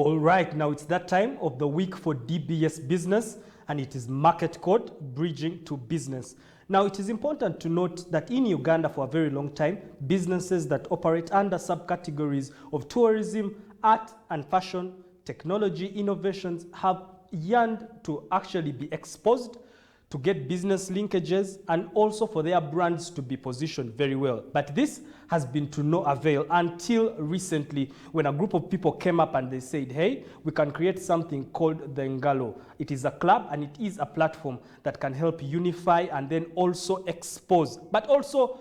All right, now it's that time of the week for DBS Business, and it is market code, bridging to business. Now, it is important to note that in Uganda for a very long time, businesses that operate under subcategories of tourism, art and fashion, technology, innovations have yearned to actually be exposed, to get business linkages, and also for their brands to be positioned very well. But this has been to no avail until recently, when a group of people came up and they said, hey, we can create something called the NGALO. It is a club and it is a platform that can help unify and then also expose, but also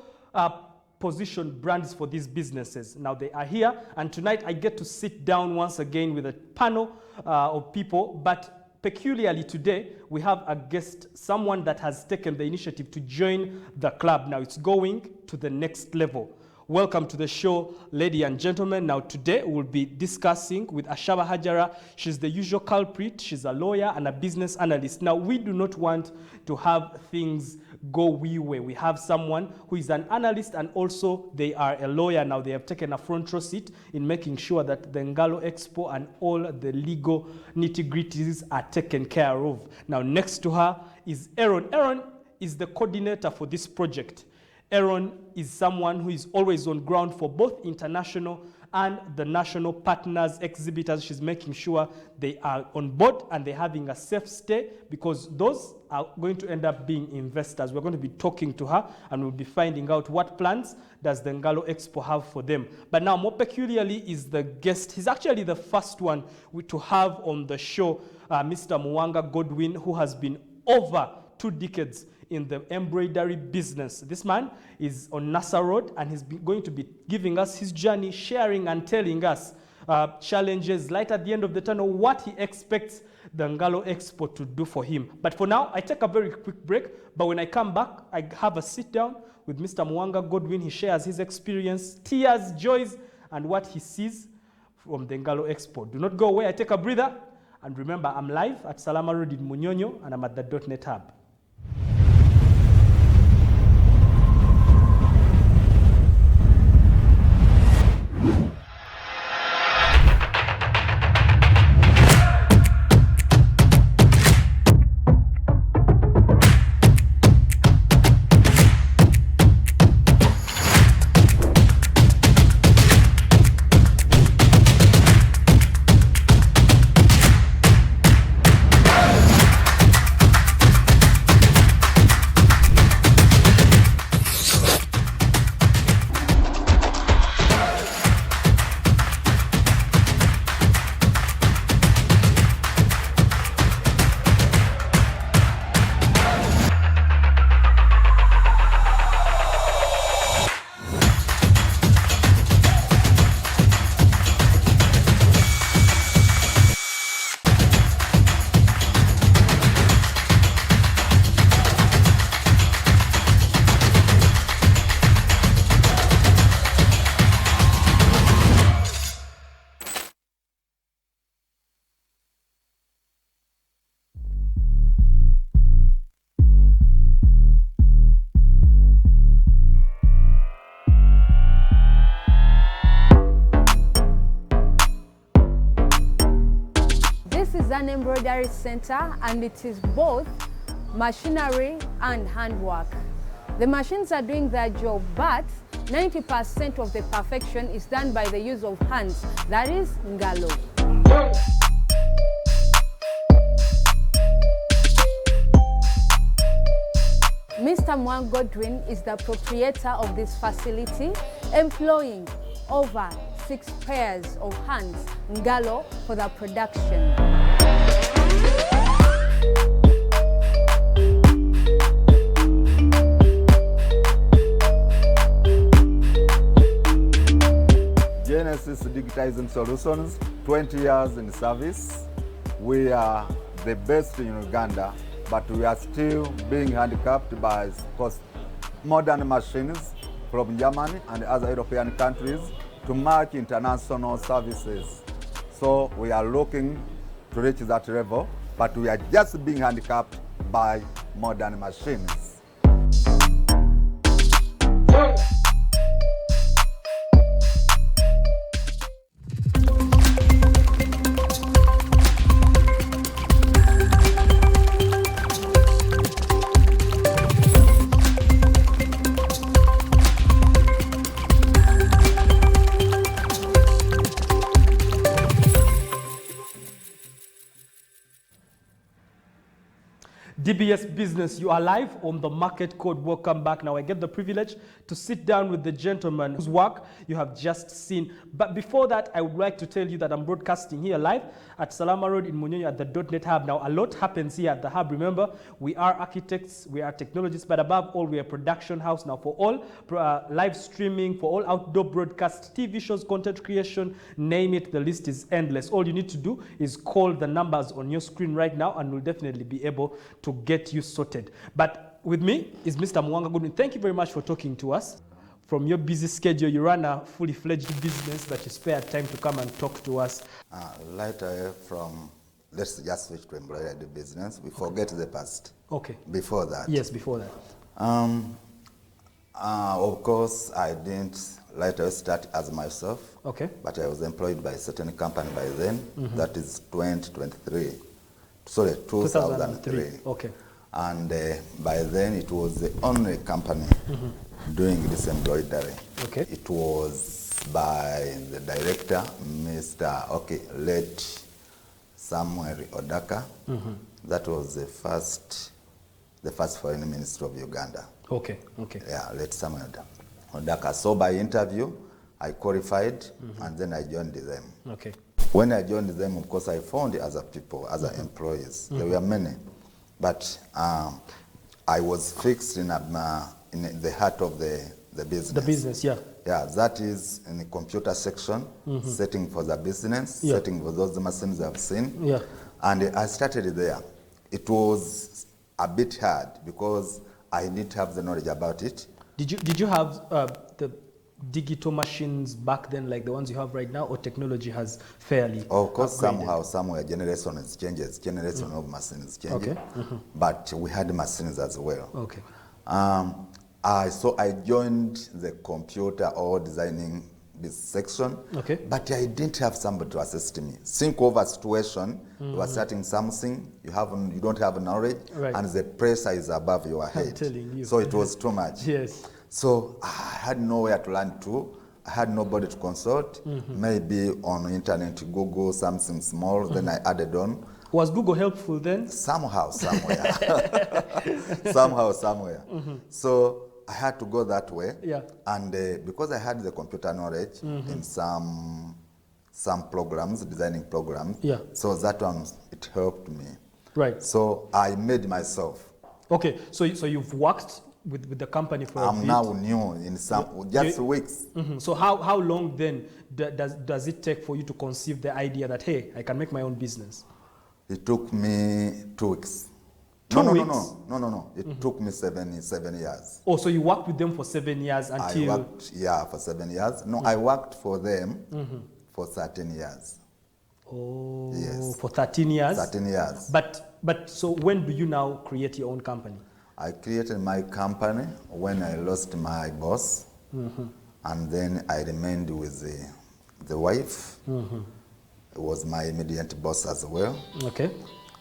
position brands for these businesses. Now they are here, and tonight I get to sit down once again with a panel of people, but peculiarly today, we have a guest, someone that has taken the initiative to join the club. Now it's going to the next level. Welcome to the show, ladies and gentlemen. Now today we'll be discussing with Ashaba Hajara. She's the usual culprit. She's a lawyer and a business analyst. Now we do not want to have things go we way. We have someone who is an analyst and also they are a lawyer. Now they have taken a front row seat in making sure that the NGALO Expo and all the legal nitty-gritties are taken care of. Now next to her is Aaron. Aaron is the coordinator for this project. Aaron is someone who is always on ground for both international and the national partners, exhibitors. She's making sure they are on board and they're having a safe stay, because those are going to end up being investors. We're going to be talking to her and we'll be finding out what plans does the NGALO Expo have for them. But now more peculiarly is the guest. He's actually the first one to have on the show, Mr. Muwanga Godfrey, who has been over 2 decades in the embroidery business. This man is on NASA Road and he's going to be giving us his journey, sharing and telling us challenges, light at the end of the tunnel, what he expects the NGALO Expo to do for him. But for now, I take a very quick break, but when I come back, I have a sit down with Mr. Muwanga Godfrey. He shares his experience, tears, joys, and what he sees from the NGALO Expo. Do not go away, I take a breather, and remember, I'm live at Salama Road in Munyonyo, and I'm at the dotnethub. An embroidery center, and it is both machinery and handwork. The machines are doing their job, but 90% of the perfection is done by the use of hands, that is NGALO. Mr. Muwanga Godfrey is the proprietor of this facility, employing over 6 pairs of hands, NGALO, for the production. Genesis Digitizing Solutions, 20 years in service. We are the best in Uganda, but we are still being handicapped by modern machines from Germany and other European countries to match international services. So we are looking to reach that level, but we are just being handicapped by modern machines. DBS Business, you are live on the Market Code. Welcome back. Now I get the privilege to sit down with the gentleman whose work you have just seen. But before that, I would like to tell you that I'm broadcasting here live at Salama Road in Munyonyo at the .NET Now, a lot happens here at the hub. Remember, we are architects, we are technologists, but above all, we are a production house. Now, for all live streaming, for all outdoor broadcasts, TV shows, content creation, name it, the list is endless. All you need to do is call the numbers on your screen right now, and we'll definitely be able to get you sorted. But with me is Mr. Muwanga Godfrey. Thank you very much for talking to us. From your busy schedule, you run a fully fledged business, but you spare time to come and talk to us. Later from, let's just switch to embroidery business. We forget the past. Okay. Before that. Yes, before that. Of course, I didn't later start as myself. Okay. But I was employed by a certain company by then. That is 2023. Sorry, 2003. Okay. And by then it was the only company doing this embroidery. Okay. It was by the director, late Samuel Odaka. That was the first foreign minister of Uganda. Okay, okay. Yeah, late Samuel Odaka. So by interview, I qualified and then I joined them. Okay. When I joined them, of course, I found other people, other employees. There were many. But I was fixed in the heart of the business. The business, yeah. Yeah, that is in the computer section, setting for the business, setting for those machines I've seen. Yeah. And I started there. It was a bit hard because I didn't have the knowledge about it. Did you have the digital machines back then like the ones you have right now, or technology has fairly Of course, upgraded? somewhere generation changes, generation of machines changes. Okay. But we had machines as well. Okay. So I joined the computer or designing this section. Okay. But I didn't have somebody to assist me. Think of a situation, you are starting something, you don't have knowledge, Right. and the pressure is above your head. I'm telling you. So it was too much. Yes. So I had nowhere to learn to. I had nobody to consult. Maybe on internet, Google something small, then I added on. Was Google helpful then? Somehow, somewhere. Somehow, somewhere. So I had to go that way. Yeah. And because I had the computer knowledge in some programs, designing programs, Yeah. so that one, it helped me. Right. So I made myself. Okay, so you've worked with the company for a bit. I'm now new in just weeks. So how long then does it take for you to conceive the idea that, hey, I can make my own business? It took me 2 weeks. 2 weeks? No. It took me 7 years. Oh, so you worked with them for 7 years until... I worked, for 7 years. No, I worked for them for 13 years. Oh, Yes. for 13 years? 13 years. But so when do you now create your own company? I created my company when I lost my boss, and then I remained with the wife. It was my immediate boss as well. Okay.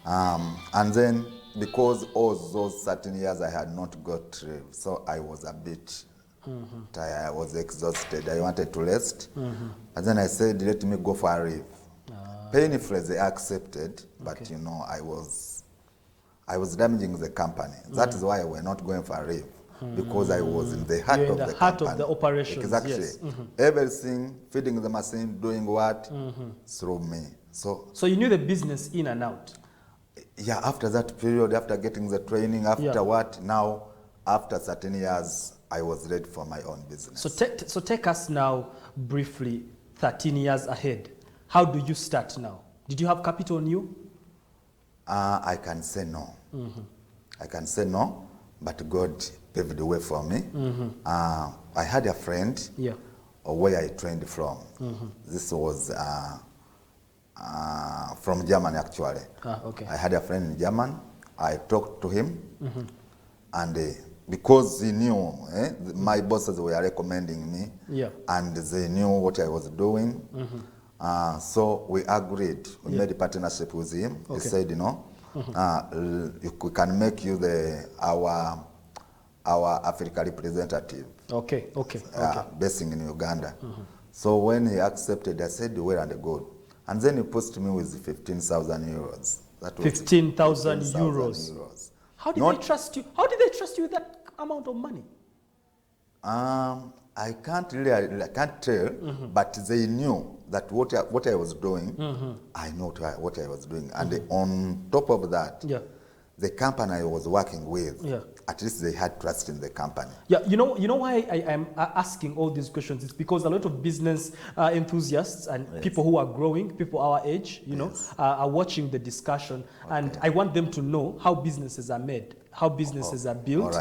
And then because all those 13 years I had not got leave, so I was a bit tired. I was exhausted. I wanted to rest. And then I said, let me go for a leave. Painfully, they accepted, but you know, I was damaging the company. That is why we're not going for a leave, because I was in the heart of the company. Of the operations. Exactly. Yes. Everything, feeding the machine, doing what? Through me. So you knew the business in and out? yeah, after that period, after getting the training, after what, now, after 13 years, I was ready for my own business. So take us now briefly 13 years ahead. How do you start now? Did you have capital on you? I can say no. I can say no, but God paved the way for me. I had a friend where I trained from. This was from Germany, actually. Okay. I had a friend in Germany. I talked to him, and because he knew my bosses were recommending me, and they knew what I was doing, so we agreed. We made a partnership with him. He said, you know, we can make you our Africa representative. Okay. Basing in Uganda. So when he accepted, I said, well and good. And then he pushed me with 15,000 euros. That was 15,000 euros. How did they trust you? How did they trust you with that amount of money? I can't tell, but they knew that what I was doing, I know what I was doing. And on top of that, the company I was working with, at least they had trust in the company. Yeah, you know why I am asking all these questions? It's because a lot of business enthusiasts and people who are growing, people our age, you know, are watching the discussion, and I want them to know how businesses are made, how businesses are built.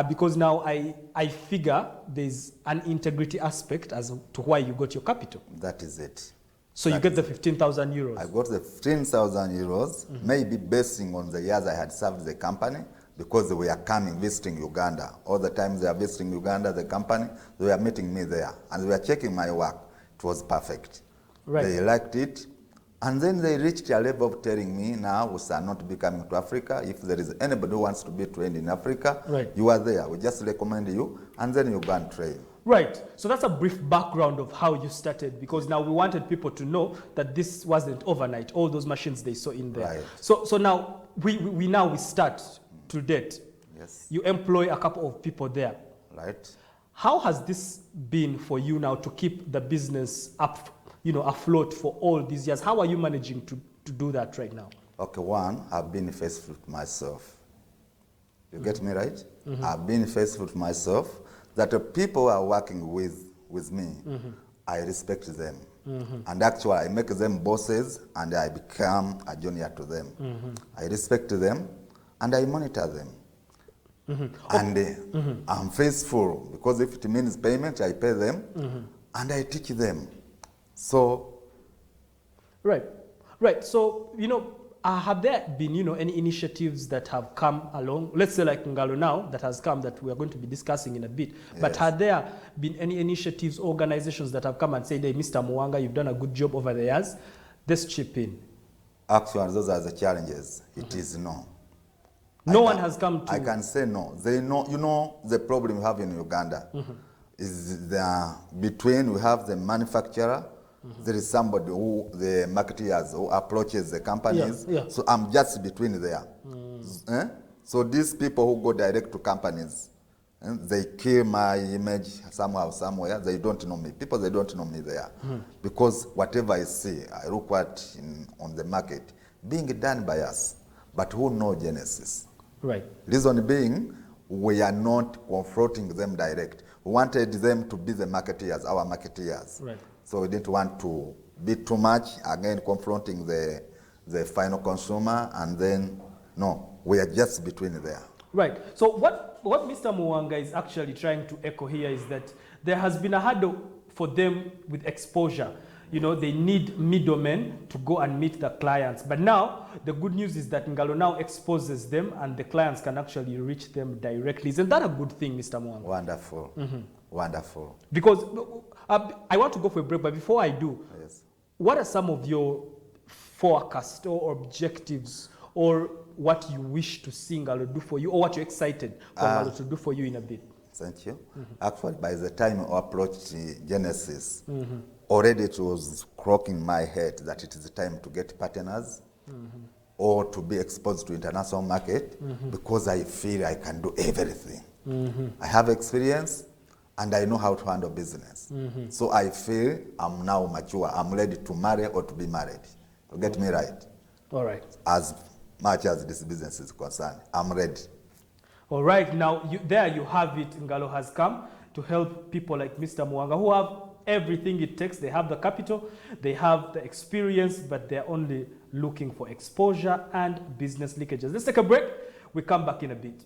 Because now I figure there's an integrity aspect as to why you got your capital. That is it. So you get the 15,000 euros. I got the 15,000 euros, maybe basing on the years I had served the company, because we are coming, visiting Uganda. All the times they are visiting Uganda, the company, they were meeting me there. And they were checking my work. It was perfect. They liked it. And then they reached a level of telling me, now we are not be coming to Africa. If there is anybody who wants to be trained in Africa, you are there. We just recommend you, and then you go and train. Right. So that's a brief background of how you started, because now we wanted people to know that this wasn't overnight, all those machines they saw in there. So now we start to date. Yes. You employ a couple of people there. Right. How has this been for you now to keep the business up, you know, afloat for all these years? How are you managing to do that right now? Okay, one, I've been faithful to myself. You get me right? I've been faithful to myself. That the people who are working with me, I respect them. And actually, I make them bosses, and I become a junior to them. I respect them, and I monitor them. And I'm faithful, because if it means payment, I pay them, and I teach them. So... Right. So, you know, have there been, you know, any initiatives that have come along? Let's say like NGALO now that has come that we are going to be discussing in a bit. But have there been any initiatives, organizations that have come and said, hey, Mr. Muwanga, you've done a good job over the years. Let's chip in. Actually, those are the challenges. It is no. No one has come to... I can say no. They know, you know, the problem we have in Uganda is between we have the manufacturer, there is somebody who, the marketeers, who approaches the companies. So I'm just between there. So these people who go direct to companies, they kill my image somehow, somewhere. They don't know me. People, they don't know me there. Because whatever I see, I look at on the market, being done by us. But who know Genesis? Right. Reason being, we are not confronting them direct. We wanted them to be the marketeers, our marketeers. Right. So we didn't want to be too much, again, confronting the final consumer, and then, no, we are just between there. Right. So what Mr. Muwanga is actually trying to echo here is that there has been a hurdle for them with exposure. You know, they need middlemen to go and meet the clients. But now, the good news is that NGALO now exposes them, and the clients can actually reach them directly. Isn't that a good thing, Mr. Muwanga? Wonderful. Wonderful. Because I want to go for a break, but before I do, what are some of your forecasts or objectives, or what you wish to see NGALO do for you, or what you're excited for NGALO to do for you in a bit? Thank you. Actually, by the time I approached Genesis, already it was crossing my head that it is time to get partners or to be exposed to international market, because I feel I can do everything. I have experience, and I know how to handle business. So I feel I'm now mature. I'm ready to marry or to be married. You get me right? All right. As much as this business is concerned, I'm ready. All right. Now, there you have it. NGALO has come to help people like Mr. Muwanga, who have everything it takes. They have the capital, they have the experience, but they're only looking for exposure and business leakages. Let's take a break. We come back in a bit.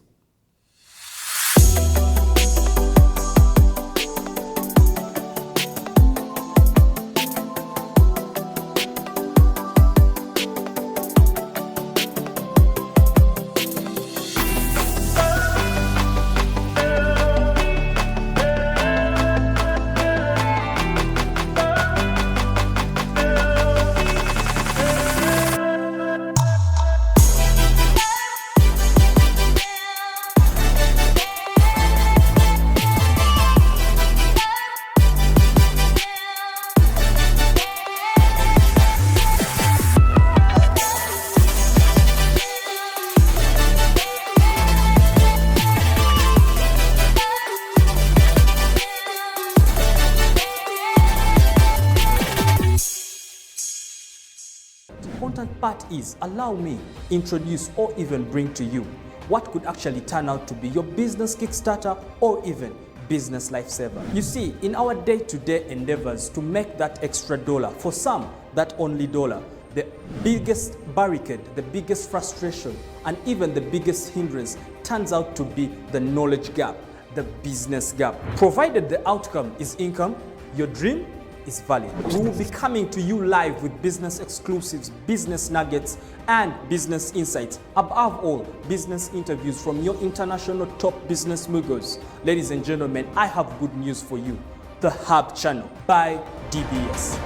part is, allow me introduce or even bring to you what could actually turn out to be your business kickstarter or even business lifesaver. You see, in our day-to-day endeavors to make that extra dollar, for some, that only dollar, the biggest barricade, the biggest frustration, and even the biggest hindrance turns out to be the knowledge gap, the business gap. Provided the outcome is income, your dream is valid. We will be coming to you live with business exclusives, business nuggets, and business insights. Above all, business interviews from your international top business moguls. Ladies and gentlemen, I have good news for you. The Hub Channel by DBS.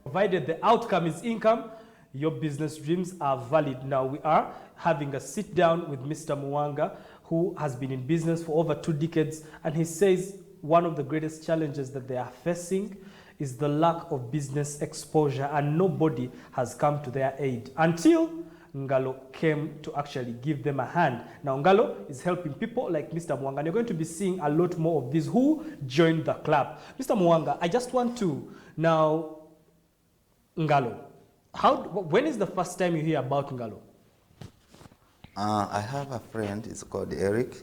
Provided the outcome is income, your business dreams are valid. Now we are having a sit down with Mr. Muwanga, who has been in business for over 2 decades, and he says one of the greatest challenges that they are facing is the lack of business exposure, and nobody has come to their aid until NGALO came to actually give them a hand. Now NGALO is helping people like Mr. Muwanga, and you're going to be seeing a lot more of these who joined the club. Mr. Muwanga, I just want to now, NGALO, when is the first time you hear about NGALO? I have a friend, it's called Eric.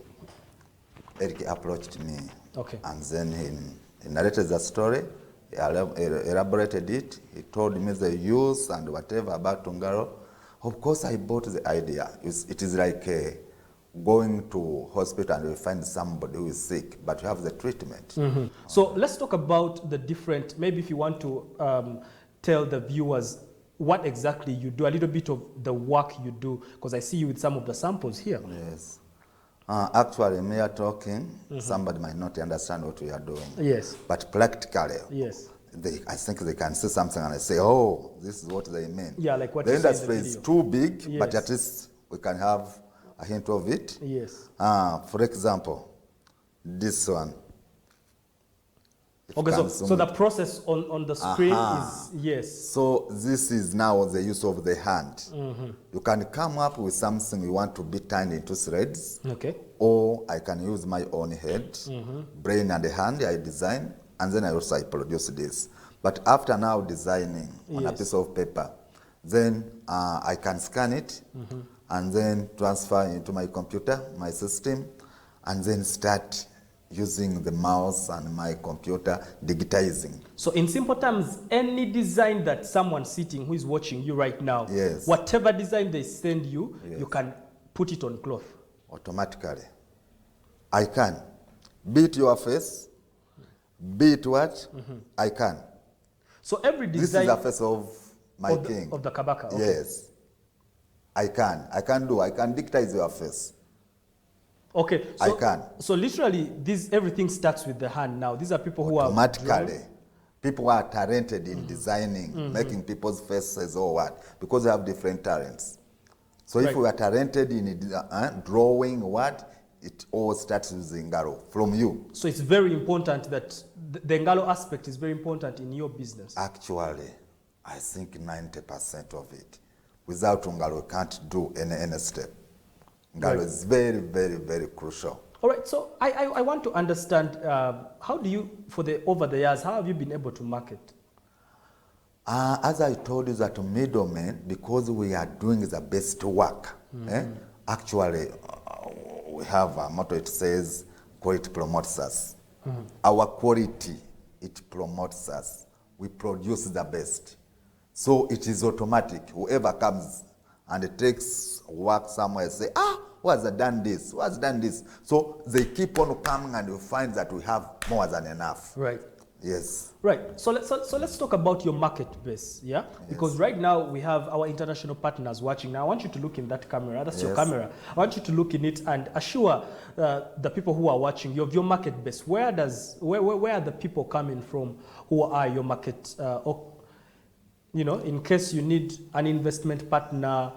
Eric approached me. Okay. And then he narrated the story, he elaborated it, he told me the use and whatever about NGALO. Of course, I bought the idea. It is like going to hospital and you find somebody who is sick, but you have the treatment. Mm-hmm. So let's talk about the different, maybe if you want to tell the viewers what exactly you do, a little bit of the work you do, because I see you with some of the samples here. Yes. Actually, me are talking, somebody might not understand what we are doing. Yes. But practically, yes, I think they can see something and they say, oh, this is what they mean. Yeah, like what the you industry in the is video. too big, Yes. but at least we can have a hint of it. Yes. For example, this one. Okay, so the process on the screen is, yes. So this is now the use of the hand. You can come up with something you want to be turned into threads. Okay. Or I can use my own head, brain and hand, I design, and then I produce this. But after now designing on a piece of paper, then I can scan it and then transfer into my computer, my system, and then start using the mouse and my computer, digitizing. So in simple terms, any design that someone sitting who is watching you right now, yes, whatever design they send you, yes, you can put it on cloth. Automatically. I can. Be it your face, be it what, I can. So every design... This is the face of my king. Of the Kabaka, okay. Yes. I can digitize your face. Okay, so, I can. So literally, everything starts with the hand now. These are people who are automatically. People are talented in designing, making people's faces or what, because they have different talents. So if we are talented in drawing what, it all starts with NGALO from you. So it's very important that the NGALO aspect is very important in your business. Actually, I think 90% of it. Without NGALO, we can't do any step. NGALO is very, very, very crucial. All right, so I want to understand, how do you, over the years, how have you been able to market? As I told you that middlemen, because we are doing the best work, actually, we have a motto, it says, quality promotes us. Our quality, it promotes us. We produce the best. So it is automatic. Whoever comes and it takes work somewhere, say, who has done this? Who has done this? So they keep on coming and you find that we have more than enough. Right. Yes. Right. So let's talk about your market base, yeah? Yes. Because right now we have our international partners watching. Now I want you to look in that camera. That's your camera. I want you to look in it and assure the people who are watching you of your market base. Where are the people coming from who are your market? You know, in case you need an investment partner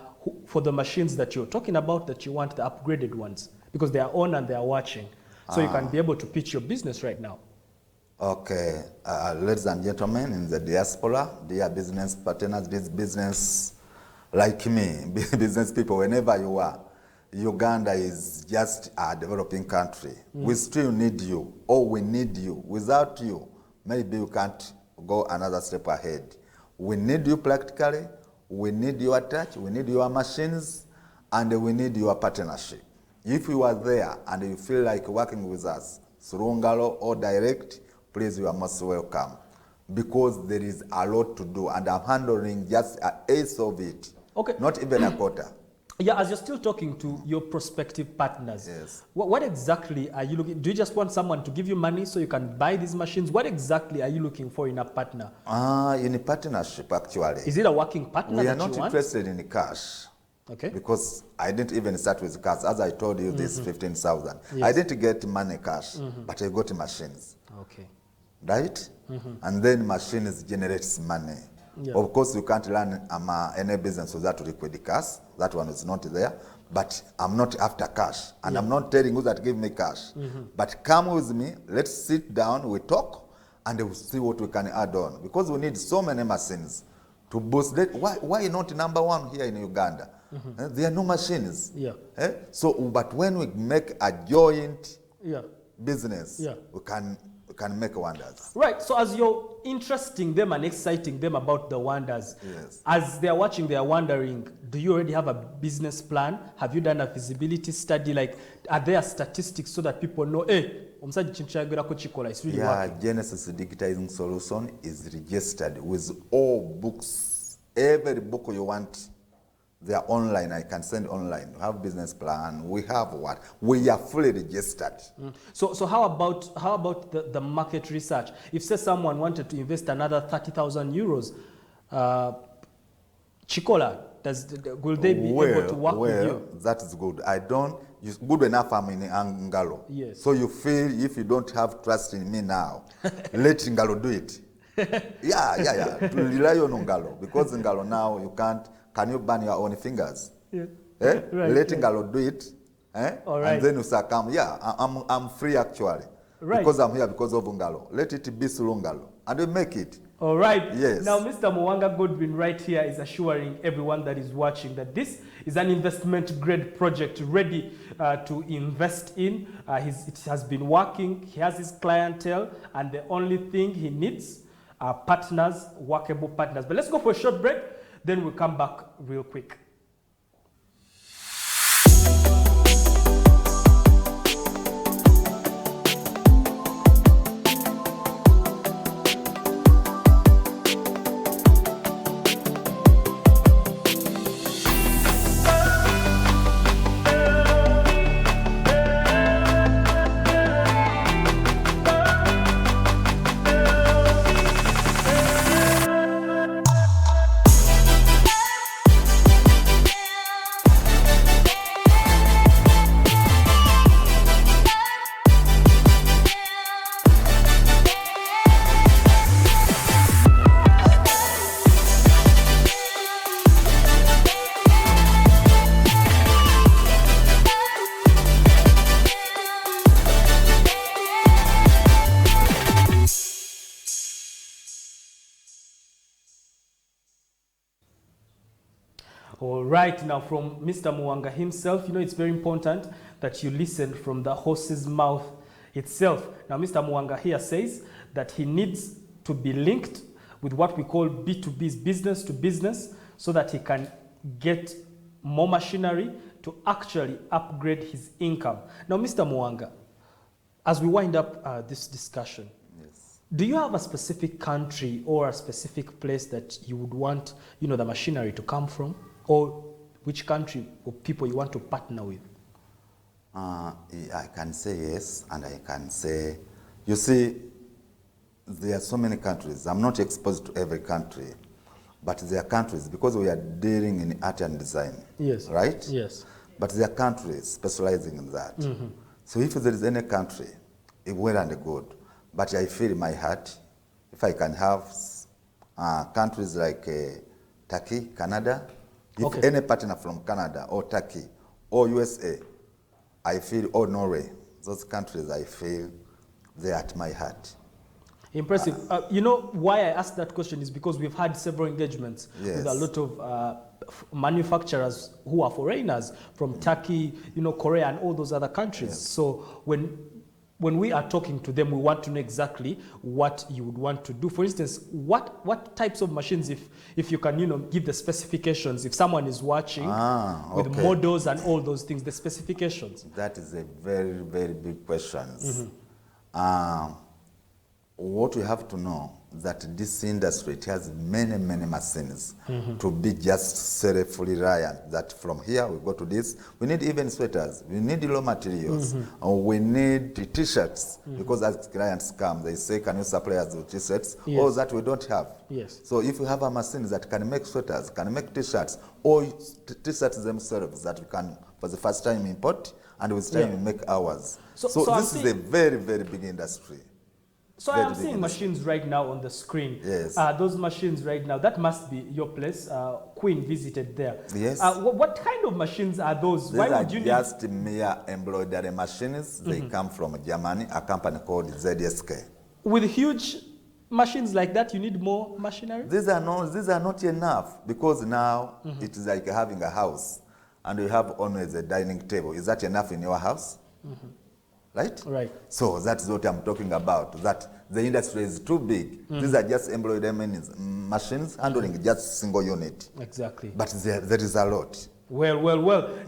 for the machines that you're talking about, that you want the upgraded ones, because they are on and they are watching. So you can be able to pitch your business right now. Okay, ladies and gentlemen in the diaspora, dear business partners, this business like me, business people, whenever you are, Uganda is just a developing country. We still need you, or we need you. Without you, maybe you can't go another step ahead. We need you practically, we need your touch, we need your machines, and we need your partnership. If you are there and you feel like working with us through NGALO or direct, please, you are most welcome, because there is a lot to do, and I'm handling just an eighth of it, Okay. not even a quarter. Yeah, as you're still talking to your prospective partners, Yes. what exactly are you looking? Do you just want someone to give you money so you can buy these machines? What exactly are you looking for in a partner? In a partnership, actually. Is it a working partner We are that not you want? interested in cash. Okay. Because I didn't even start with cash. As I told you, this 15,000. Yes. I didn't get money cash, but I got machines, Okay. right? And then machines generates money. Yeah. Of course, you can't run any business without liquid cash. That one is not there. But I'm not after cash, and I'm not telling you that give me cash. But come with me. Let's sit down. We talk, and we'll see what we can add on, because we need so many machines to boost that. Why not number one here in Uganda? There are no machines. Yeah. So, but when we make a joint Yeah. business, Yeah. we can make wonders. Right. So as you're interesting them and exciting them about the wonders, Yes. as they're watching, they're wondering, do you already have a business plan? Have you done a feasibility study? Like, are there statistics so that people know, hey, it's really Yeah, working? Genesis Digitizing Solution is registered with all books. Every book you want, they are online. I can send online. We have business plan. We have what? We are fully registered. So how about the market research? If say someone wanted to invest another 30,000 euros, Chikola, will they be able to work with you? That is good. Good enough I'm in NGALO. Yes. So you feel if you don't have trust in me now, let NGALO do it. Yeah. To rely on NGALO, because NGALO now you can't. Can you burn your own fingers? Yeah. Right, let yeah. NGALO do it. All right. And then you succumb. Yeah, I'm free actually. Right. Because I'm here because of NGALO. Let it be through NGALO. And we make it. All right. Yes. Now, Mr. Muwanga Godfrey right here is assuring everyone that is watching that this is an investment-grade project ready to invest in. It has been working. He has his clientele, and the only thing he needs are partners, workable partners. But let's go for a short break. Then we'll come back real quick. All right, now from Mr. Muwanga himself, it's very important that you listen from the horse's mouth itself. Now, Mr. Muwanga here says that he needs to be linked with what we call B2B, business to business, so that he can get more machinery to actually upgrade his income. Now, Mr. Muwanga, as we wind up this discussion, Yes. do you have a specific country or a specific place that you would want, the machinery to come from? Or which country or people you want to partner with? I can say yes, and I can say, you see, there are so many countries. I'm not exposed to every country, but there are countries, because we are dealing in art and design. Yes. Right? Yes. But there are countries specializing in that. So if there is any country, well and good. But I feel in my heart, if I can have countries like Turkey, Canada, if any partner from Canada or Turkey or USA, I feel, or Norway, those countries, I feel they're at my heart. Impressive. Why I asked that question is because we've had several engagements with a lot of manufacturers who are foreigners from Turkey, Korea, and all those other countries. Yes. So when when we are talking to them, we want to know exactly what you would want to do. For instance, what types of machines, if you can, give the specifications, if someone is watching with models and all those things, the specifications. That is a very, very big question. What we have to know that this industry, it has many, many machines to be just self-reliant, that from here we go to this. We need even sweaters, we need raw materials, we need t-shirts, because as clients come, they say, can you supply us with t-shirts? Yes. All that we don't have. Yes. So if you have a machine that can make sweaters, can make t-shirts, or t-shirts themselves that we can, for the first time, import, and with time make ours. So this is a very, very big industry. So I am seeing machines right now on the screen. Yes. Those machines right now, that must be your place. Queen visited there. Yes. What kind of machines are those? These are just mere embroidery machines. They come from Germany, a company called ZSK. With huge machines like that, you need more machinery? These are not enough, because now it is like having a house and you have always a dining table. Is that enough in your house? Right? Right. So that's what I'm talking about, that the industry is too big. These are just embroidery machines handling just single unit. Exactly. But there is a lot. Well.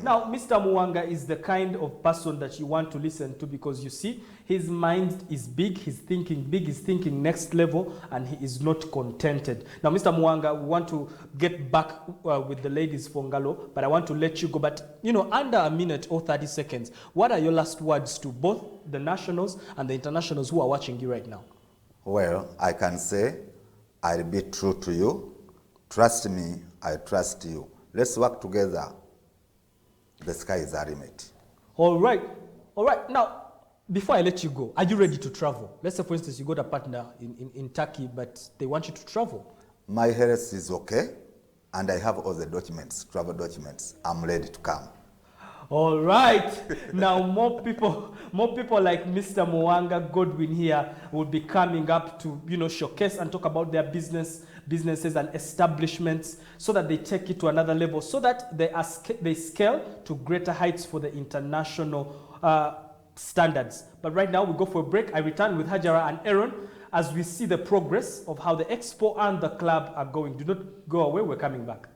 Now, Mr. Muwanga is the kind of person that you want to listen to, because you see, his mind is big, he's thinking next level, and he is not contented. Now, Mr. Muwanga, we want to get back with the ladies for NGALO, but I want to let you go. But, under a minute or 30 seconds, what are your last words to both the nationals and the internationals who are watching you right now? Well, I can say, I'll be true to you. Trust me, I trust you. Let's work together. The sky is our limit. All right. Now, before I let you go, are you ready to travel? Let's say, for instance, you got a partner in Turkey, but they want you to travel. My health is okay, and I have all the documents, travel documents. I'm ready to come. All right. Now, more people like Mr. Muwanga Godwin here will be coming up to, showcase and talk about their businesses and establishments, so that they take it to another level, so that they scale to greater heights for the international standards. But right now, we go for a break. I return with Hajara and Aaron as we see the progress of how the expo and the club are going. Do not go away. We're coming back.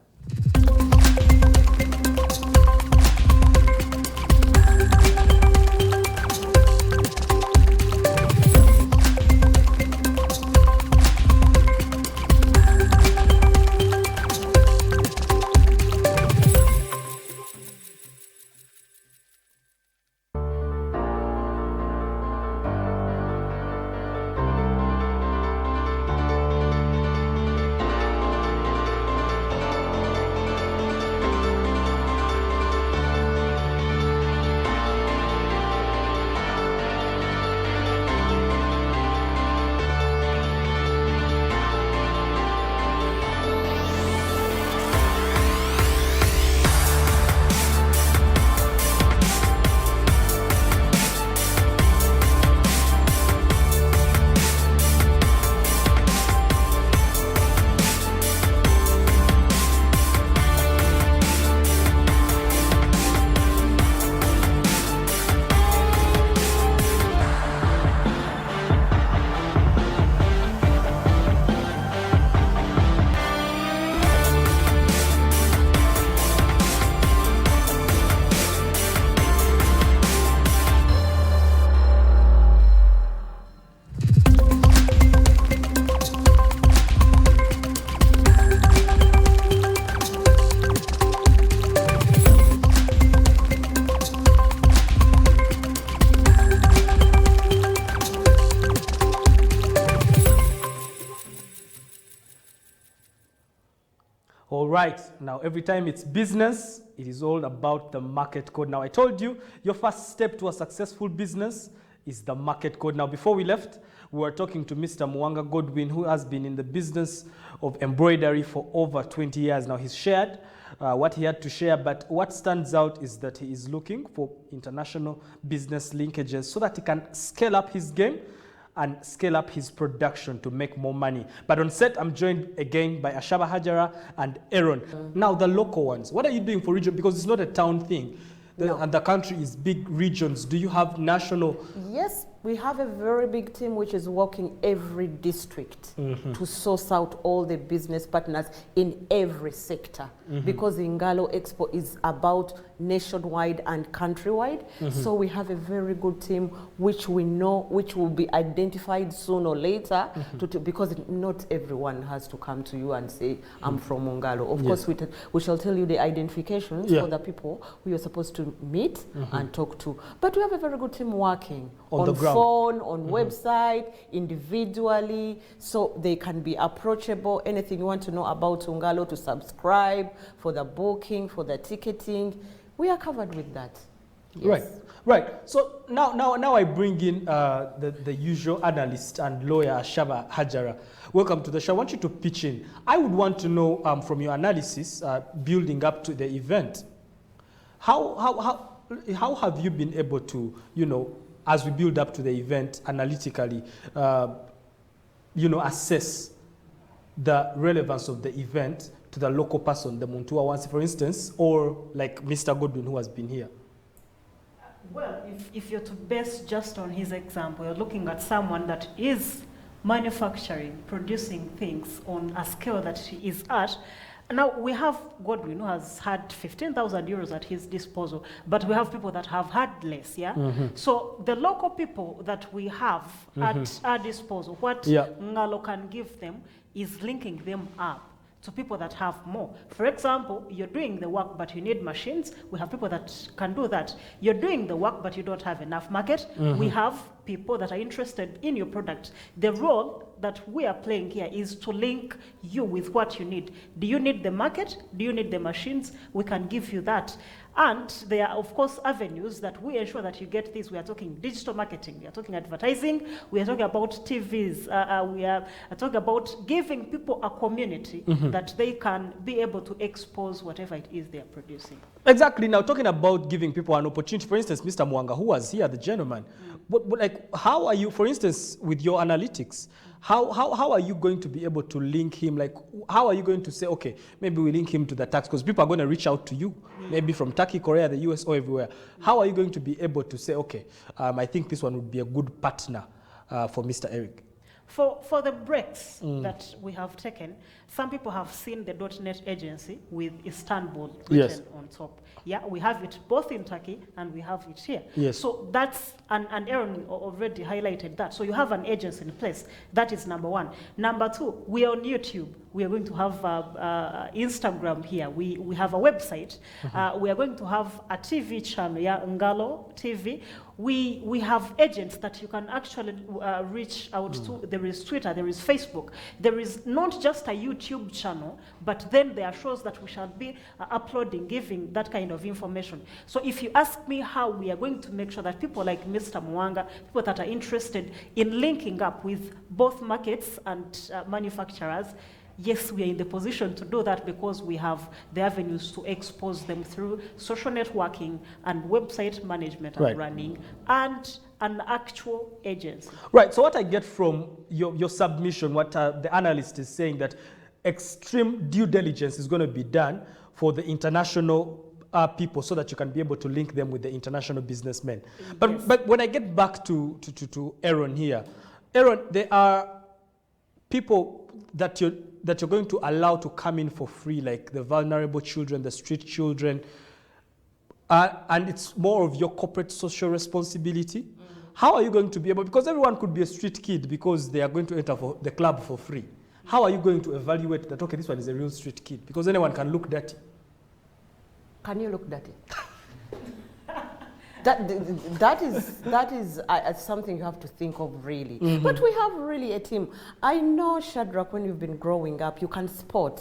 All right, now every time it's business, it is all about the market code. Now I told you, your first step to a successful business is the market code. Now before we left, we were talking to Mr. Muwanga Godwin, who has been in the business of embroidery for over 20 years. Now he's shared what he had to share, but what stands out is that he is looking for international business linkages so that he can scale up his game and scale up his production to make more money. But on set, I'm joined again by Ashaba Hajara and Aaron. Now, the local ones, what are you doing for region? Because it's not a town thing. And the country is big regions. Do you have national? Yes, We have a very big team which is working every district to source out all the business partners in every sector, because the NGALO Expo is about nationwide and countrywide. So we have a very good team which we know, which will be identified sooner or later, because not everyone has to come to you and say, I'm from NGALO. Of course, we shall tell you the identifications for the people who you're supposed to meet and talk to. But we have a very good team working on the ground, phone, on website, individually, so they can be approachable. Anything you want to know about NGALO, to subscribe, for the booking, for the ticketing, we are covered with that. Yes. Right. So now I bring in the usual analyst and lawyer, Shaba Hajara. Welcome to the show. I want you to pitch in. I would want to know from your analysis, building up to the event, how have you been able to, as we build up to the event analytically, assess the relevance of the event to the local person, the Montua ones, for instance, or like Mr. Godwin, who has been here? Well, if you're to base just on his example, you're looking at someone that is manufacturing, producing things on a scale that he is at. Now, we have Godwin, who has had 15,000 euros at his disposal, but we have people that have had less, So the local people that we have at our disposal, what NGALO can give them is linking them up to people that have more. For example, you're doing the work, but you need machines. We have people that can do that. You're doing the work, but you don't have enough market. We have people that are interested in your product. The role that we are playing here is to link you with what you need. Do you need the market? Do you need the machines? We can give you that. And there are, of course, avenues that we ensure that you get this. We are talking digital marketing. We are talking advertising. We are talking about TVs. We are talking about giving people a community that they can be able to expose whatever it is they are producing. Exactly. Now, talking about giving people an opportunity, for instance, Mr. Muwanga, who was here, the gentleman, but like, how are you, for instance, with your analytics, how are you going to be able to link him? Like, how are you going to say, okay, maybe we link him to the tax, because people are going to reach out to you, maybe from Turkey, Korea, the US, or everywhere. How are you going to be able to say, okay, I think this one would be a good partner for Mr. Eric? For the breaks that we have taken, some people have seen the .NET agency with Istanbul written on top. Yeah, we have it both in Turkey and we have it here. Yes. So that's, and Aaron already highlighted that. So you have an agency in place. That is number one. Number two, we are on YouTube. We are going to have Instagram here. We have a website. We are going to have a TV channel, NGALO TV. We have agents that you can actually reach out to. There is Twitter, there is Facebook. There is not just a YouTube channel, but then there are shows that we shall be uploading, giving that kind of information. So if you ask me how we are going to make sure that people like Mr. Muwanga, people that are interested in linking up with both markets and manufacturers, yes, we are in the position to do that because we have the avenues to expose them through social networking and website management and running and an actual agency. Right, so what I get from your submission, what the analyst is saying, that extreme due diligence is going to be done for the international people so that you can be able to link them with the international businessmen. But when I get back to Aaron here, Aaron, there are people that you're going to allow to come in for free, like the vulnerable children, the street children, and it's more of your corporate social responsibility. How are you going to be able, because everyone could be a street kid because they are going to enter for the club for free. How are you going to evaluate that, okay, this one is a real street kid? Because anyone can look dirty. Can you look dirty? That is something you have to think of, really. But we have really a team. I know, Shadrach, when you've been growing up, you can spot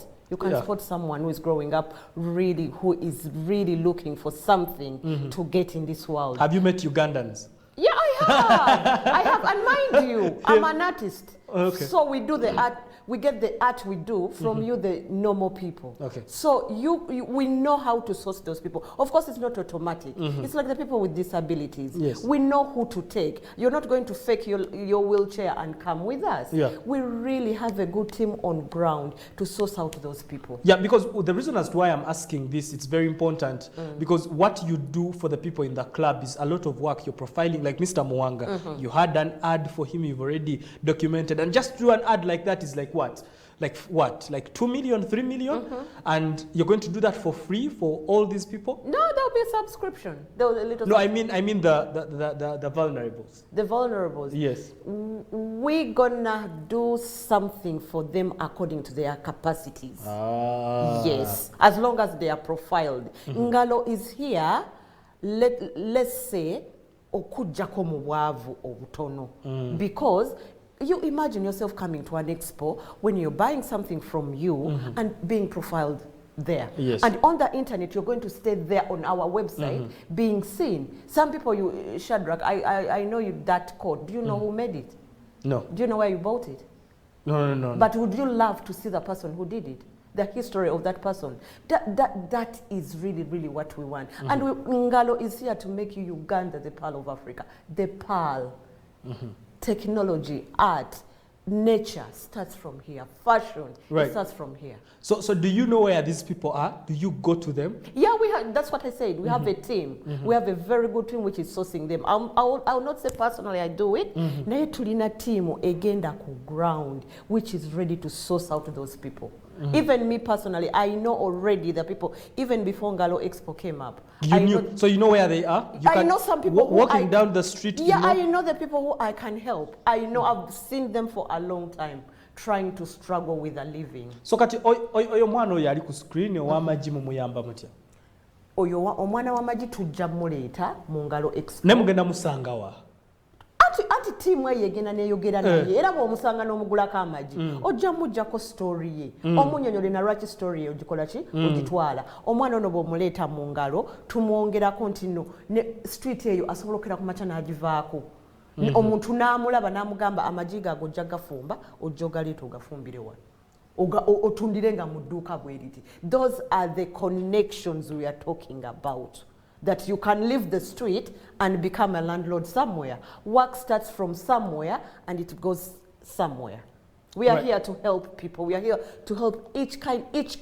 someone who is growing up really, who is really looking for something to get in this world. Have you met Ugandans? Yeah, I have. And mind you, I'm an artist. Okay. So we do the art. we get the art we do from you, the normal people. Okay. So we know how to source those people. Of course, it's not automatic. It's like the people with disabilities. Yes. We know who to take. You're not going to fake your wheelchair and come with us. Yeah. We really have a good team on ground to source out those people. Yeah, because the reason as to why I'm asking this, it's very important because what you do for the people in the club is a lot of work. You're profiling, like Mr. Muwanga. You had an ad for him, you've already documented, and just do an ad like that is like what? Like 2 million, 3 million? And you're going to do that for free for all these people? No, there'll be a subscription. There'll be a little. No, I mean the vulnerables. The vulnerables. Yes. We're gonna do something for them according to their capacities. Yes, as long as they are profiled. NGALO is here. Let's say okujjako mu bwavu obutono, because you imagine yourself coming to an expo when you're buying something from you and being profiled there. Yes. And on the internet, you're going to stay there on our website being seen. Some people, Shadrach, I know you that coat. Do you know who made it? No. Do you know where you bought it? No. But would you love to see the person who did it? The history of that person. That is really, really what we want. And NGALO is here to make you Uganda the pearl of Africa. The pearl. Technology, art, nature starts from here. Fashion, it starts from here. So do you know where these people are? Do you go to them? Yeah, that's what I said. We have a team. We have a very good team which is sourcing them. I will not say personally I do it. Naye tulina team egenda ku ground which is ready to source out those people. Even me personally, I know already the people, even before NGALO Expo came up. So you know where they are? I know some people walking down the street. Yeah, I know the people who I can help. I know I've seen them for a long time trying to struggle with a living. So kati oyo mwana oyo ali ku screen ow'amaggi mumuyamba mutya? Oyo omwana w'amaggi tujja muleeta mu NGALO Expo. Ne mugenda musanga wa? Ati tiimu eyegenda neyogera naye era bw'omusanga n'omugulako amagi ojja mujjako story ye omunnyonnyole na lwaki story ye ogikola ki ogitwala omwana ono bw'omuleeta mu NGALO tumwongerako nti no ne street eyo asobola okera ku makya n'agivaako omuntu n'amulaba n'amugamba amagi gaago ojja gafumba ojja ogaleeta ogafumbire wano otundire nga mu dduuka bwe riti. Those are the connections we are talking about. That you can leave the street and become a landlord somewhere. Work starts from somewhere and it goes somewhere. We are here to help people. We are here to help each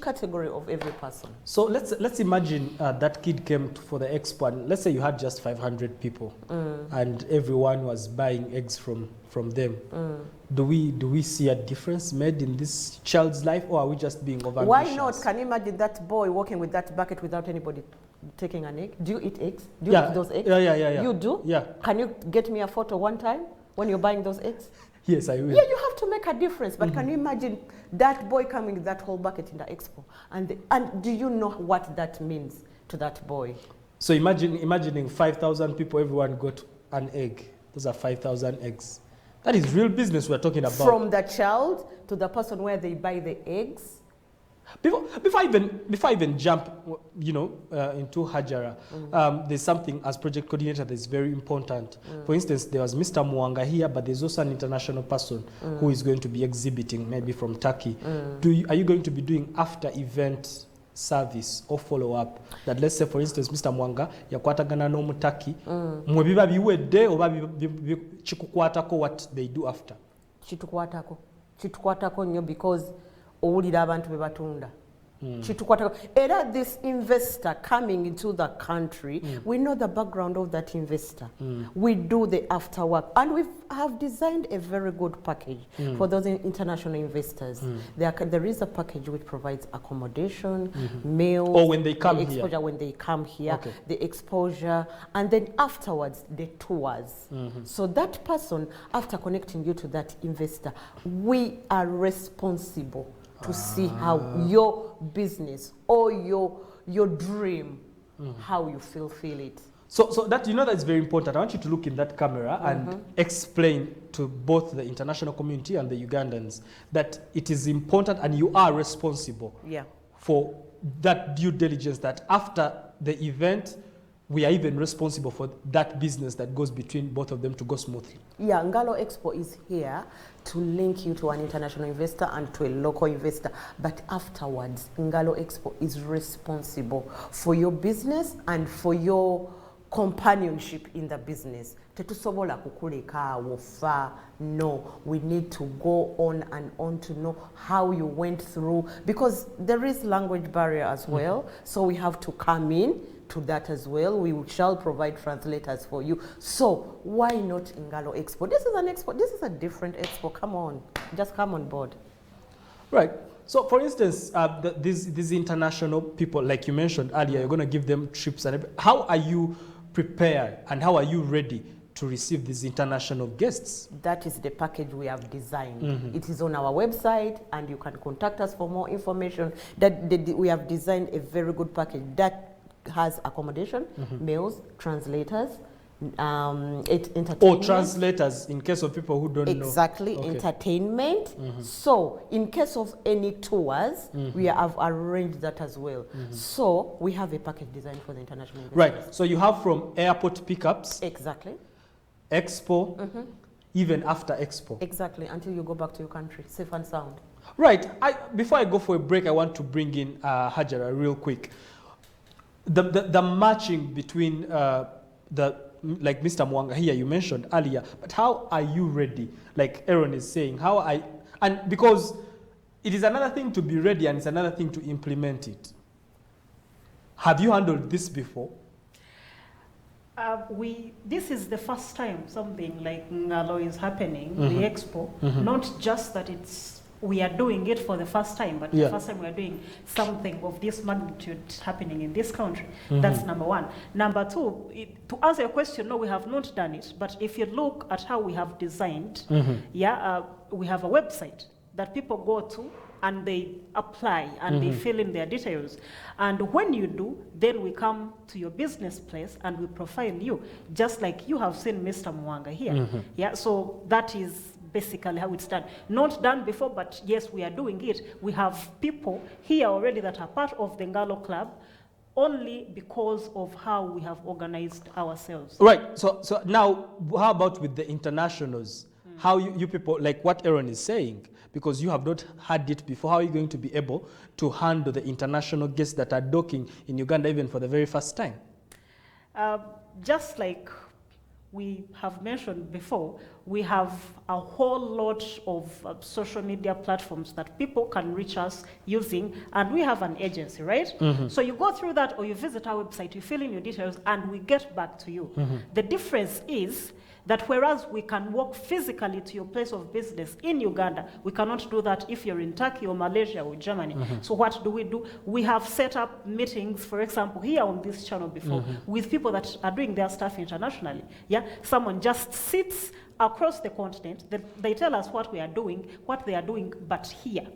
category of every person. So let's imagine that kid came for the expo and let's say you had just 500 people and everyone was buying eggs from them. Do we see a difference made in this child's life, or are we just being overambitious? Why not? Can you imagine that boy walking with that bucket without anybody taking an egg? Do you eat eggs? Do you eat those eggs? Yeah. You do? Yeah. Can you get me a photo one time when you're buying those eggs? Yes, I will. Yeah, you have to make a difference. But can you imagine that boy coming with that whole bucket in the expo? And do you know what that means to that boy? So imagining 5,000 people, everyone got an egg. Those are 5,000 eggs. That is real business we're talking about. From the child to the person where they buy the eggs. Before I even jump, into Hajara, there's something as project coordinator that is very important. For instance, there was Mr. Muwanga here, but there's also an international person who is going to be exhibiting, maybe from Turkey. Are you going to be doing after event service or follow up? That let's say, for instance, Mr. Muwanga yakwatagana no Turkey, mwe biba biwedde oba chikukwatako what they do after? Chitukwatako nnyo because owulira abantu be batunda. Era this investor coming into the country, we know the background of that investor. We do the after work, and we have designed a very good package for those international investors. There is a package which provides accommodation, meals, or when they come exposure here. When they come here, the exposure, and then afterwards the tours. So that person, after connecting you to that investor, we are responsible to see how your business or your dream, how you fulfill it. So that that's very important. I want you to look in that camera and explain to both the international community and the Ugandans that it is important and you are responsible for that due diligence, that after the event we are even responsible for that business that goes between both of them to go smoothly. Yeah, NGALO Expo is here to link you to an international investor and to a local investor. But afterwards, NGALO Expo is responsible for your business and for your companionship in the business. Tetusobola kukuleka wofa. No, we need to go on and on to know how you went through, because there is language barrier as well. So we have to come in to that as well. We shall provide translators for you. So why not NGALO Expo? This is an expo. This is a different expo. Come on, just come on board. Right. So, for instance, these international people, like you mentioned earlier, you're going to give them trips and everything. How are you prepared and how are you ready to receive these international guests? That is the package we have designed. It is on our website, and you can contact us for more information. We have designed a very good package that has accommodation, meals, translators, entertainment. Or translators, in case of people who don't know. Exactly, entertainment. So, in case of any tours, we have arranged that as well. So, we have a package designed for the international investors. Right, so you have from airport pickups. Exactly. Expo, even after Expo. Exactly, until you go back to your country, safe and sound. Right, before I go for a break, I want to bring in Hajara real quick. The matching between like Mr. Muwanga here, you mentioned earlier, but how are you ready? Like Aaron is saying, and because it is another thing to be ready and it's another thing to implement it. Have you handled this before? This is the first time something like NGALO is happening, the expo. Not just that we are doing it for the first time, but the first time we are doing something of this magnitude happening in this country. That's number one. Number two, to answer your question, no, we have not done it. But if you look at how we have designed, we have a website that people go to and they apply and they fill in their details. And when you do, then we come to your business place and we profile you, just like you have seen Mr. Muwanga here. Yeah, so that is basically how it's done. Not done before, but yes, we are doing it. We have people here already that are part of the NGALO Club, only because of how we have organized ourselves. Right, so now, how about with the internationals? How you people, like what Aaron is saying, because you have not had it before, how are you going to be able to handle the international guests that are docking in Uganda even for the very first time? Just like we have mentioned before, we have a whole lot of social media platforms that people can reach us using, and we have an agency, right? So you go through that or you visit our website, you fill in your details, and we get back to you. The difference is that whereas we can walk physically to your place of business in Uganda, we cannot do that if you're in Turkey or Malaysia or Germany. So what do? We have set up meetings, for example, here on this channel before, with people that are doing their stuff internationally. Yeah, someone just sits across the continent, they tell us what we are doing, what they are doing, but here.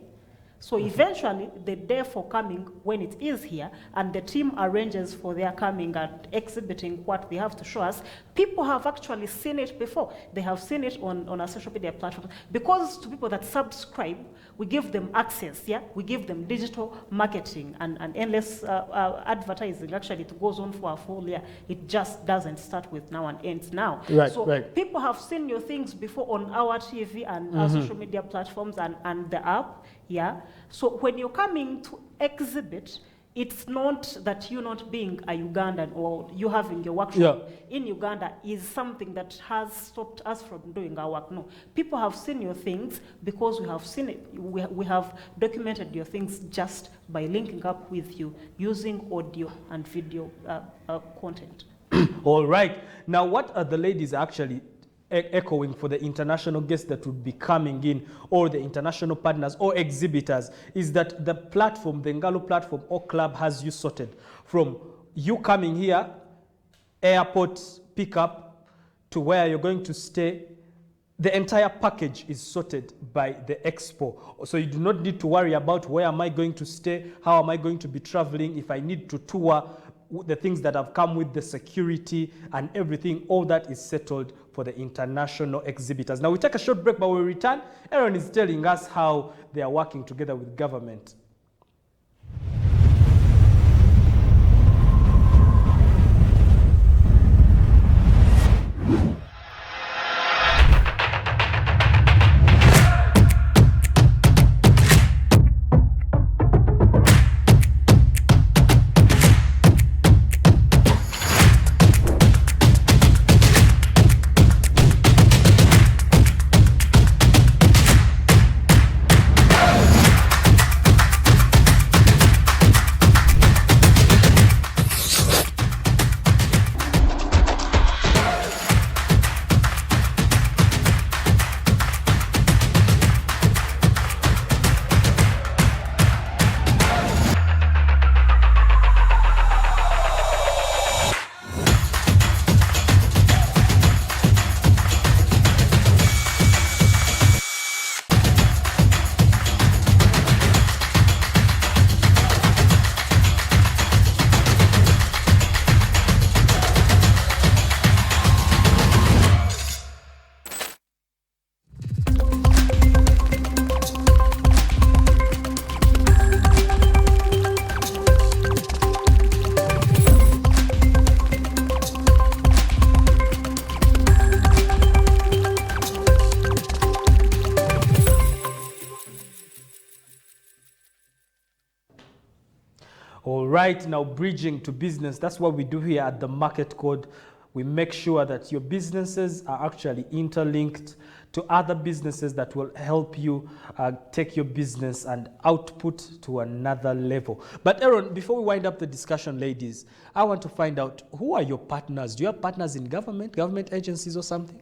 So eventually, the day for coming, when it is here, and the team arranges for their coming and exhibiting what they have to show us, people have actually seen it before. They have seen it on our social media platforms. Because to people that subscribe, we give them access, yeah? We give them digital marketing and endless advertising. Actually, it goes on for a full year. It just doesn't start with now and ends now. Right, so right. People have seen your things before on our TV and our social media platforms and the app. Yeah. So when you're coming to exhibit, it's not that you not being a Ugandan or you having your workshop in Uganda is something that has stopped us from doing our work. No. People have seen your things because we have seen it. We have documented your things just by linking up with you using audio and video content. All right. Now, what are the ladies actually echoing for the international guests that would be coming in, or the international partners or exhibitors, is that the platform, the NGALO platform or club, has you sorted from you coming here, airport pickup, to where you're going to stay. The entire package is sorted by the expo. So you do not need to worry about where am I going to stay, how am I going to be traveling, if I need to tour, the things that have come with the security and everything, all that is settled for the international exhibitors. Now we take a short break, but when we return, Aaron is telling us how they are working together with government. Right now, bridging to business, that's what we do here at the Market Code. We make sure that your businesses are actually interlinked to other businesses that will help you take your business and output to another level. But Aaron, before we wind up the discussion, ladies, I want to find out, who are your partners? Do you have partners in government agencies or something?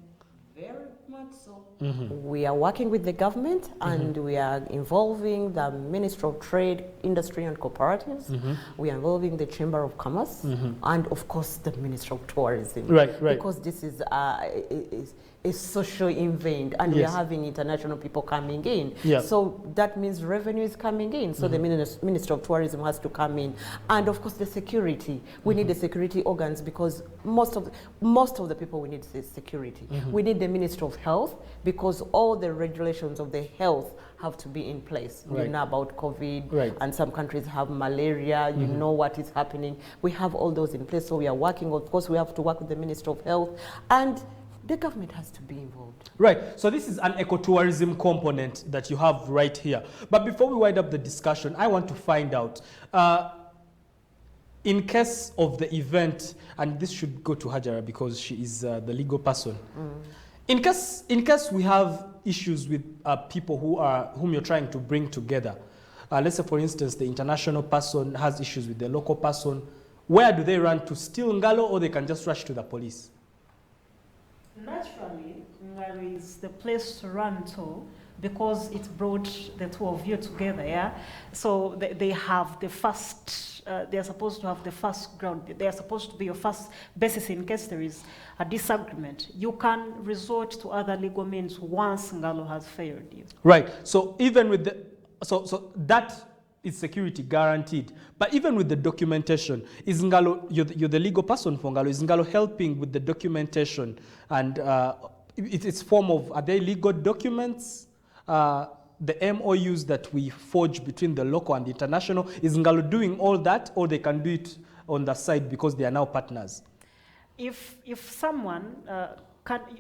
Very much so. We are working with the government, and we are involving the Ministry of Trade, Industry and Cooperatives. We are involving the Chamber of Commerce, and of course the Ministry of Tourism. Right. Because this is a social event, and we are having international people coming in. So that means revenue is coming in. So the Minister of Tourism has to come in, and of course the security. We need the security organs, because most of the people we need is security. We need the Minister of Health, because all the regulations of the health have to be in place. You know about COVID, and some countries have malaria. You know what is happening. We have all those in place. So we are working. Of course, we have to work with the Minister of Health, and the government has to be involved. Right. So this is an ecotourism component that you have right here. But before we wind up the discussion, I want to find out, in case of the event, and this should go to Hajara because she is the legal person. In case we have issues with people whom you're trying to bring together, let's say for instance the international person has issues with the local person, where do they run to? Still NGALO, or they can just rush to the police? Naturally, NGALO is the place to run to, because it brought the two of you together, yeah? So they have the first, they're supposed to have the first ground. They're supposed to be your first basis in case there is a disagreement. You can resort to other legal means once NGALO has failed you. Right, so even with the, so that is security guaranteed. But even with the documentation, is NGALO, you're the legal person for NGALO, is NGALO helping with the documentation? And it's form of, are they legal documents? The MOUs that we forge between the local and the international, is NGALO doing all that, or they can do it on the side because they are now partners? If someone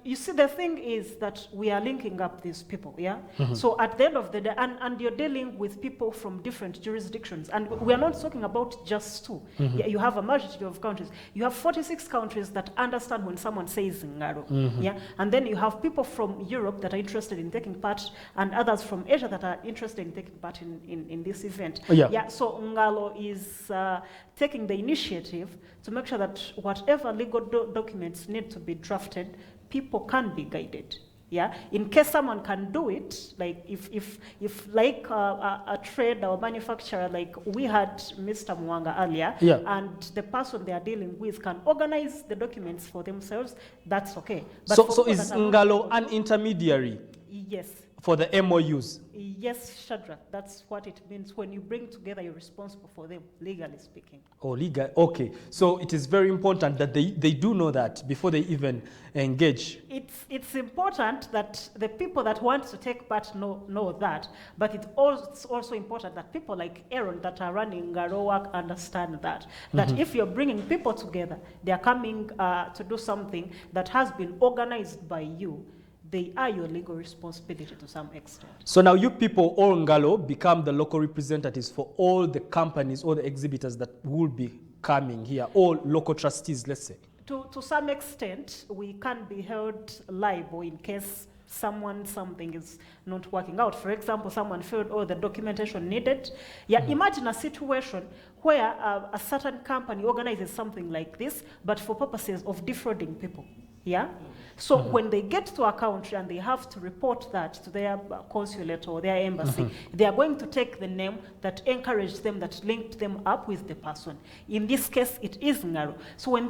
you see, the thing is that we are linking up these people, yeah? So at the end of the day, and you're dealing with people from different jurisdictions, and we are not talking about just two. Yeah, you have a multitude of countries. You have 46 countries that understand when someone says NGALO, yeah? And then you have people from Europe that are interested in taking part, and others from Asia that are interested in taking part in this event. Yeah, so NGALO is taking the initiative to make sure that whatever legal documents need to be drafted, people can be guided. Yeah, in case someone can do it, like if like a trade or manufacturer, like we had Mr. Muwanga earlier, and the person they are dealing with can organize the documents for themselves, that's okay. But so is NGALO an intermediary? Yes. For the MOUs? Yes, Shadrach, that's what it means. When you bring together, you're responsible for them, legally speaking. Oh, legal, okay. So it is very important that they do know that before they even engage. It's important that the people that want to take part know that, but it's also important that people like Aaron that are running NGALO work understand that. That if you're bringing people together, they are coming to do something that has been organized by you, they are your legal responsibility to some extent. So now you people, all NGALO, become the local representatives for all the companies, all the exhibitors that will be coming here, all local trustees, let's say. To some extent, we can be held liable in case something is not working out. For example, someone filled all the documentation needed. Yeah, imagine a situation where a certain company organizes something like this, but for purposes of defrauding people. Yeah? So when they get to a country and they have to report that to their consulate or their embassy, they are going to take the name that encouraged them, that linked them up with the person. In this case, it is NGALO. So when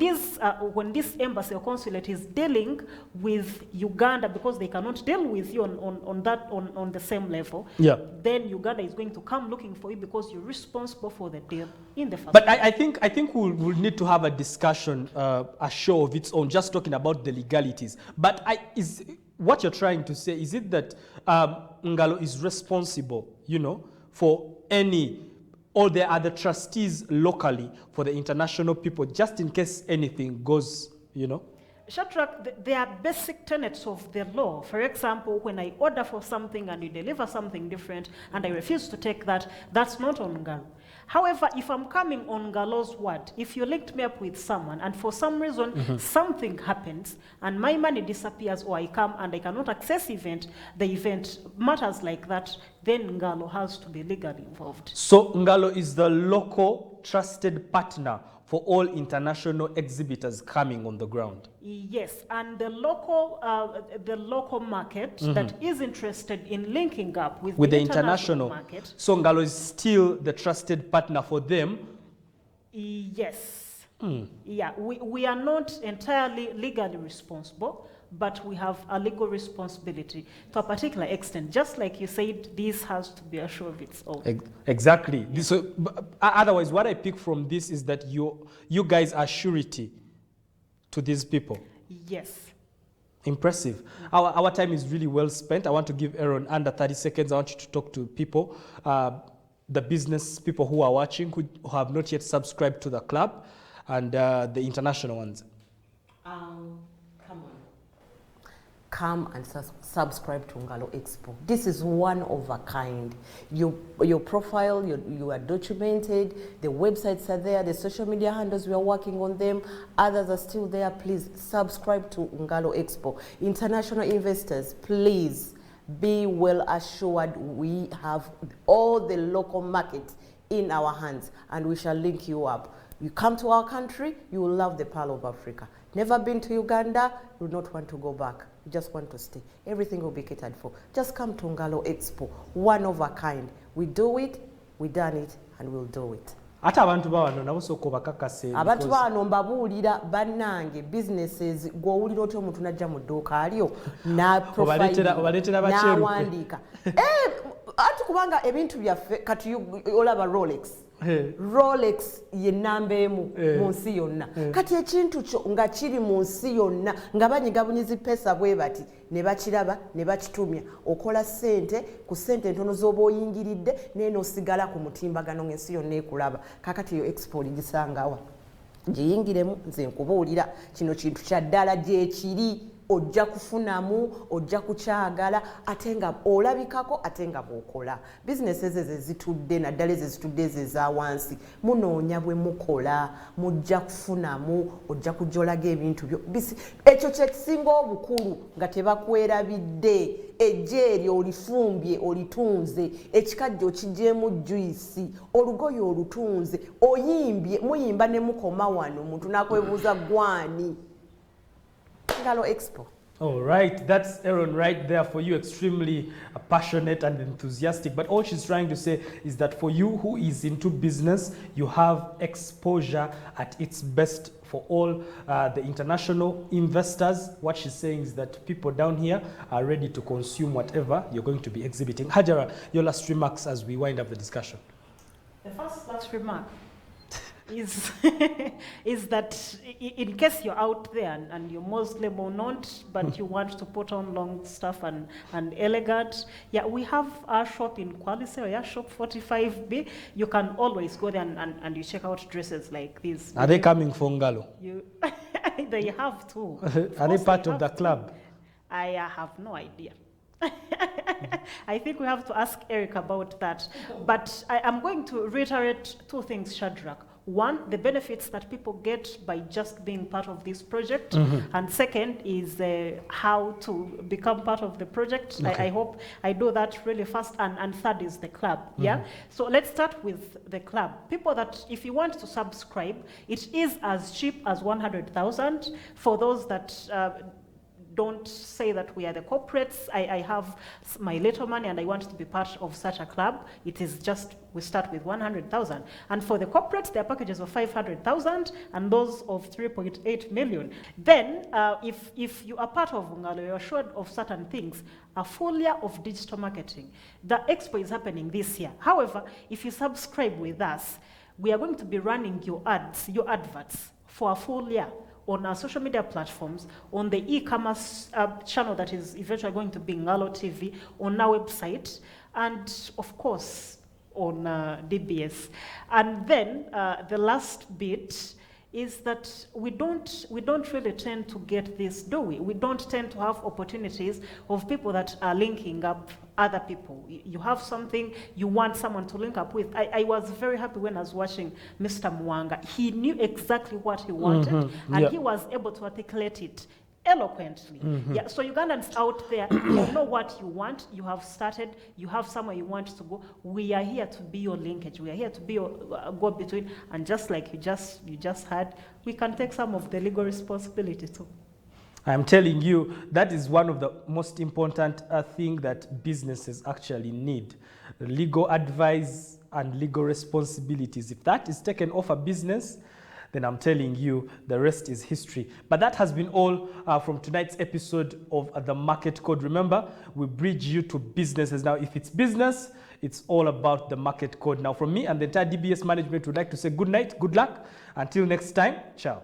this embassy or consulate is dealing with Uganda, because they cannot deal with you on the same level, then Uganda is going to come looking for you because you're responsible for the deal in the first place. But I think we'll need to have a discussion, a show of its own, just talking about the legalities. But is what you're trying to say, is it that NGALO is responsible, for all the other trustees locally, for the international people, just in case anything goes, Shadrach, there are basic tenets of the law. For example, when I order for something and you deliver something different and I refuse to take that, that's not on NGALO. However, if I'm coming on NGALO's word, if you linked me up with someone and for some reason something happens and my money disappears, or I come and I cannot access the event, matters like that, then NGALO has to be legally involved. So NGALO is the local trusted partner for all international exhibitors coming on the ground. Yes, and the local market that is interested in linking up with the international market. So NGALO is still the trusted partner for them. Yes. Yeah, we are not entirely legally responsible, but we have a legal responsibility to a particular extent. Just like you said, this has to be a show of its own. Exactly. Yeah. So, otherwise, what I pick from this is that you guys are surety to these people. Yes. Impressive. Our time is really well spent. I want to give Aaron under 30 seconds. I want you to talk to people, the business people who are watching, who have not yet subscribed to the club, and the international ones. Come and subscribe to NGALO Expo. This is one of a kind. Your profile, you are documented, the websites are there, the social media handles, we are working on them, others are still there. Please subscribe to NGALO Expo. International investors, please be well assured we have all the local markets in our hands and we shall link you up. You come to our country, you will love the Pearl of Africa. Never been to Uganda, you will not want to go back. You just want to stay. Everything will be catered for. Just come to NGALO Expo, one of a kind. We do it, we done it, and we'll do it. Ate abantu bawano nabo soko bakakase. Abantu bawano mbabuulira bannange businesses gw'owulira otyo omuntu najja mu dduuka alyo na profile n'awandiika. Ati kubanga ebintu byaffe kati olaba Rolex. Rolex ye namba emu mu nsi yonna. Kati ekintu kyo nga kiri mu nsi yonna nga banyigabunyiza pesa bwe bati ne bakiraba ne bakitumya okola ssente ku ssente ntono z'oba oyingiridde n'eno osigala ku mutimbagano ng'ensi yonna ekulaba. Kakati yo expo gisangawa giyingiremu nze nkubuulira kino kintu kya ddala gye kiri. Ojja kufunamu, ojja kukyagala, ate nga olabikako, ate nga bw'okola. Businesses ezitudde naddala ezitudde eza wansi munoonya bwe mukola, mujja kufunamu, ojja kujolaga ebintu byo. Ekyo kye kisinga obukulu nga tebakwerabidde. Ejje eryo olifumbye olitunze, ekikajjo okigyemu juice, olugoye olutunze, oyimbye muyimba ne mukoma wano omuntu n'akwebuuza gwani. NGALO Expo. All right, that's Aaron right there for you, extremely passionate and enthusiastic. But all she's trying to say is that for you who is into business, you have exposure at its best for all the international investors. What she's saying is that people down here are ready to consume whatever you're going to be exhibiting. Hajara, your last remarks as we wind up the discussion. The last remark is is that in case you're out there and you're Muslim or not, but you want to put on long stuff and elegant, yeah, we have our shop in Kwalisero, yeah, shop 45B. You can always go there and you check out dresses like these. Are they coming for NGALO? They have to. Are they part of the club? I have no idea. I think we have to ask Eric about that. But I am going to reiterate two things, Shadrach. One, the benefits that people get by just being part of this project. And second is how to become part of the project. Okay. I hope I do that really fast. And third is the club. Yeah. So let's start with the club. People that, if you want to subscribe, it is as cheap as 100,000 for those that don't say that we are the corporates. I have my little money and I want to be part of such a club. It is just, we start with 100,000. And for the corporates, there are packages of 500,000 and those of 3.8 million. Then, if you are part of NGALO, you're assured of certain things. A full year of digital marketing. The expo is happening this year. However, if you subscribe with us, we are going to be running your ads, your adverts for a full year on our social media platforms, on the e-commerce channel that is eventually going to be NGALO TV, on our website, and of course, on DBS. And then the last bit is that we don't really tend to get this, do we? We don't tend to have opportunities of people that are linking up other people. You have something you want someone to link up with. I was very happy when I was watching Mr. Muwanga. He knew exactly what he wanted, and he was able to articulate it eloquently. Yeah, so Ugandans out there, you know what you want, you have started, you have somewhere you want to go. We are here to be your linkage. We are here to be your go-between, and just like you just had, we can take some of the legal responsibility too. I'm telling you, that is one of the most important things that businesses actually need. Legal advice and legal responsibilities. If that is taken off a business, then I'm telling you, the rest is history. But that has been all from tonight's episode of The Market Code. Remember, we bridge you to businesses. Now, if it's business, it's all about the market code. Now, from me and the entire DBS management, we'd like to say good night, good luck. Until next time, ciao.